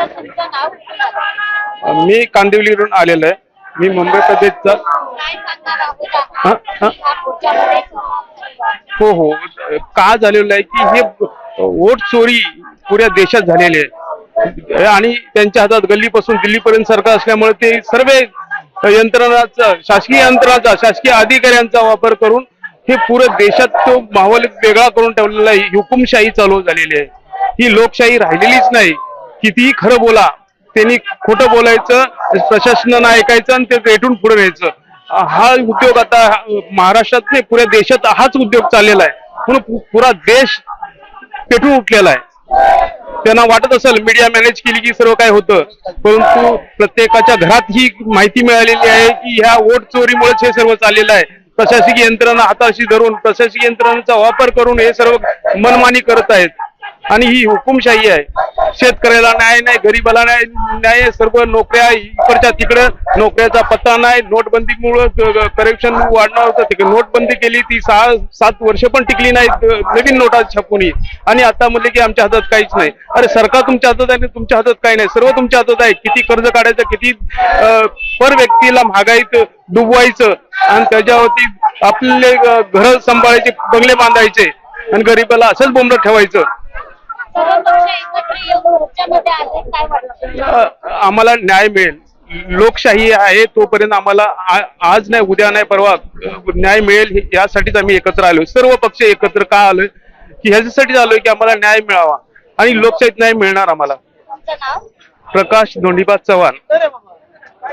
तुमचं नाव कुठून आलं? मी कांदिवलीवरून आलेलो आहे. मी मुंबई प्रदेशचा. काय सांगणार आहोत हा, हा. हा पुढच्यामध्ये? हो हो, का झालेलं आहे की हे वोट चोरी पुऱ्या देशात झालेली आहे आणि त्यांच्या हातात गल्लीपासून दिल्लीपर्यंत सरकार असल्यामुळे ते सर्व यंत्रणाचा, शासकीय यंत्रणाचा, शासकीय अधिकाऱ्यांचा वापर करून हे पुरं देशात तो माहोल वेगळा करून ठेवलेला आहे. हुकुमशाही चालू झालेली आहे. ही लोकशाही राहिलेलीच नाही. कितीही खरं बोला, त्यांनी खोटं बोलायचं, प्रशासनानं ऐकायचं आणि ते रेटून पुढे न्यायचं. हा उद्योग आता महाराष्ट्रात नाही, पुऱ्या देशात हाच उद्योग चाललेला आहे. म्हणून पुरा देश पेटून उठलेला आहे. त्यांना वाटत असेल मीडिया मॅनेज केली की सर्व काय होतं, परंतु प्रत्येकाच्या घरात ही माहिती मिळालेली आहे की ह्या वोट चोरीमुळेच हे सर्व चाललेलं आहे. प्रशासकीय यंत्रणा हाताशी धरून, प्रशासकीय यंत्रणांचा वापर करून हे सर्व मनमानी करत आहेत आणि ही हुकुमशाही आहे. शेतकऱ्याला न्याय नाही, गरीबाला न्याय, सर्व नोकऱ्या इकडच्या तिकडे, नोकऱ्याचा पत्ता नाही. नोटबंदीमुळे करप्शन वाढणार होतं, तिकडे नोटबंदी केली, ती 6-7 वर्ष पण टिकली नाही, नवीन नोटा छापून. आणि आता म्हणले की आमच्या हातात काहीच नाही. अरे सरकार तुमच्या हातात आहे, तुमच्या हातात काही नाही, सर्व तुमच्या हातात आहे. किती कर्ज काढायचं, किती पर व्यक्तीला महागाईत डुबवायचं आणि त्याच्यावरती आपले घर सांभाळायचे, बंगले बांधायचे आणि गरीबाला असंच बोंबलत ठेवायचं. सर्व पक्ष एकत्र येऊन मोर्चामध्ये आले, काय वाटतं? आम्हाला न्याय मिळेल. लोकशाही आहे तोपर्यंत आम्हाला आज नाही, उद्या नाही, परवा न्याय मिळेल यासाठीच आम्ही एकत्र आलोय. सर्व पक्ष एकत्र का आलोय की ह्याच्यासाठीच आलोय की आम्हाला न्याय मिळावा आणि लोकशाहीत न्याय मिळणार आम्हाला. तुमचं नाव? प्रकाश धोंडीबा चव्हाण.